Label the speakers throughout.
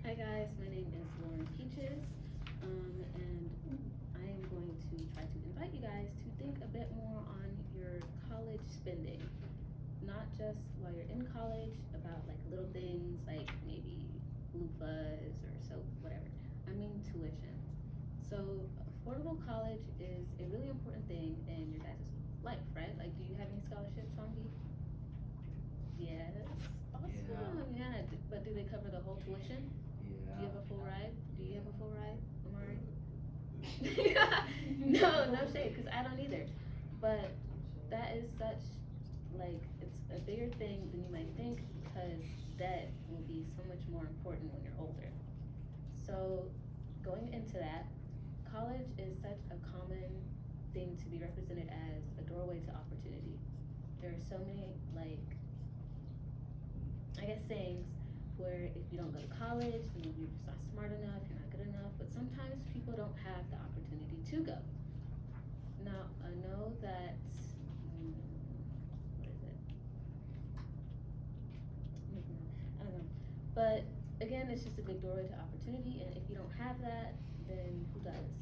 Speaker 1: Hi guys, my name is Lauren Peaches, and I am going to try to invite you guys to think a bit more on your college spending. Not just while you're in college about like little things like maybe loofahs or soap, whatever. I mean tuition. So affordable college is a really important thing in your guys' life, right? Like, do you have any scholarships, Songi? Yes. Awesome. Yeah. But do they cover the whole tuition? Do you have a full ride? Do you have a full ride, Amari? No, no shade, because I don't either. But that is such, like, it's a bigger thing than you might think because debt will be so much more important when you're older. So, going into that, college is such a common thing to be represented as a doorway to opportunity. There are so many, like, I guess, sayings where if you don't go to college, then you're just not smart enough, you're not good enough, but sometimes people don't have the opportunity to go. Now, I know that, what is it? I don't know. But again, it's just a big doorway to opportunity, and if you don't have that, then who does?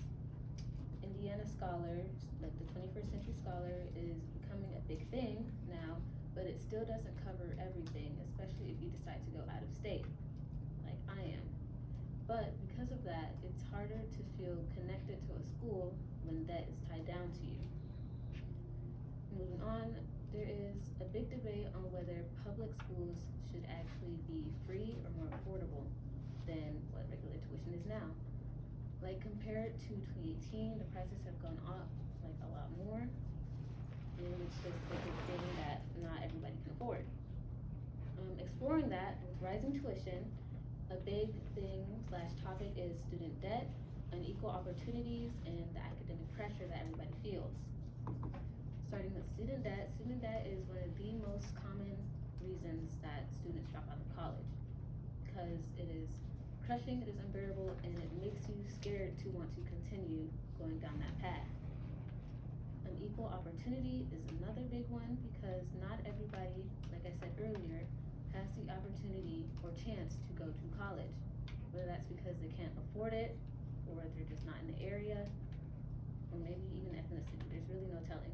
Speaker 1: Indiana Scholar, like the 21st Century Scholar, is becoming a big thing now, but it still doesn't cover everything, especially if you decide to go out of state, like I am. But because of that, it's harder to feel connected to a school when debt is tied down to you. Moving on, there is a big debate on whether public schools should actually be free or more affordable than what regular tuition is now. Like compared to 2018, the prices have gone up like a lot more, and it's just a big thing that not everybody can afford. Exploring that with rising tuition, a big thing slash topic is student debt, unequal opportunities, and the academic pressure that everybody feels. Starting with student debt is one of the most common reasons that students drop out of college because it is crushing, it is unbearable, and it makes you scared to want to continue going down that path. Unequal opportunity is another big one because not everybody, like I said earlier, has the opportunity or chance to go to college. Whether that's because they can't afford it, or they're just not in the area, or maybe even ethnicity. There's really no telling.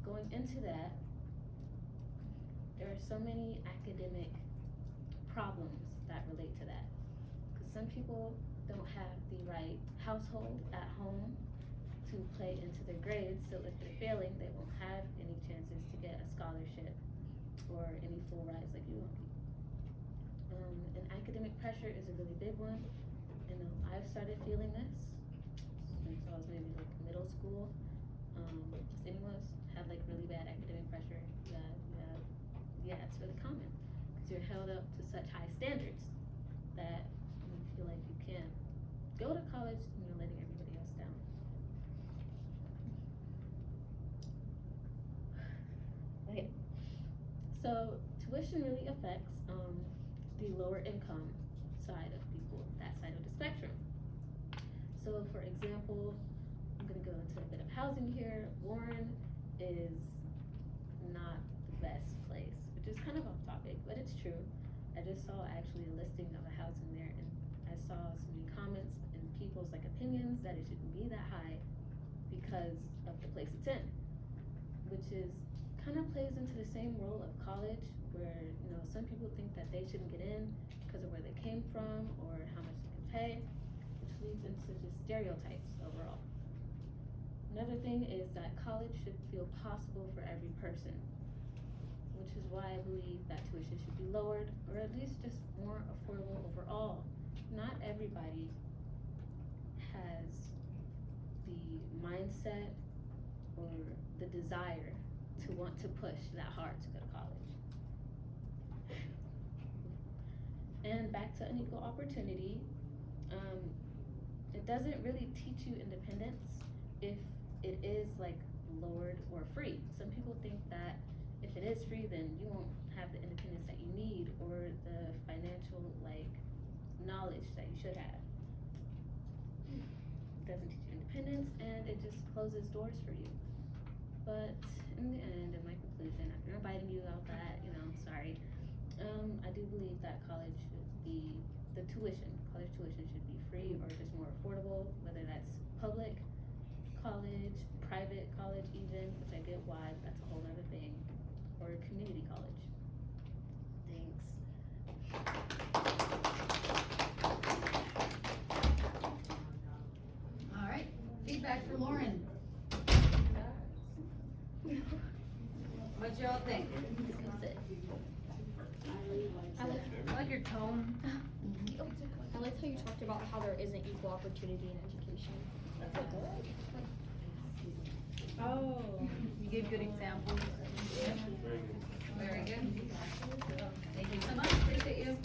Speaker 1: Going into that, there are so many academic problems that relate to that. Because some people don't have the right household at home to play into their grades, so if they're failing, they won't have any chances to get a scholarship or any full rides like you will. And academic pressure is a really big one. And I've started feeling this since I was maybe like middle school. Does anyone else have like really bad academic pressure? Yeah, it's really common because you're held up to such high standards that you feel like you can't go to college and you're letting everybody else down. Okay, so tuition really affects the lower income side of people, that side of the spectrum. So for example, I'm gonna go into a bit of housing here. Warren is not the best place, which is kind of off topic, but it's true. I just saw actually a listing of a house in there, and I saw so many comments and people's like opinions that it shouldn't be that high because of the place it's in, which is kind of plays into the same role of college, where some people think that they shouldn't get in because of where they came from or how much they can pay, which leads into just stereotypes overall. Another thing is that college should feel possible for every person, which is why I believe that tuition should be lowered or at least just more affordable overall. Not everybody has the mindset or the desire to want to push that hard to go to college. And back to unequal opportunity, it doesn't really teach you independence if it is like lowered or free. Some people think that if it is free, then you won't have the independence that you need or the financial like knowledge that you should have. It doesn't teach you independence, and it just closes doors for you. But in the end, in my conclusion, after inviting you out that, sorry, I do believe that college should be tuition. College tuition should be free or just more affordable, whether that's public college, private college even, which I get why, that's a whole other thing, or community college.
Speaker 2: All right, feedback for Lauren. What y'all think?
Speaker 3: I like your tone. I like how you talked about how there isn't equal opportunity in education.
Speaker 2: Oh. You gave good examples. Very good. Thank you so much, appreciate you.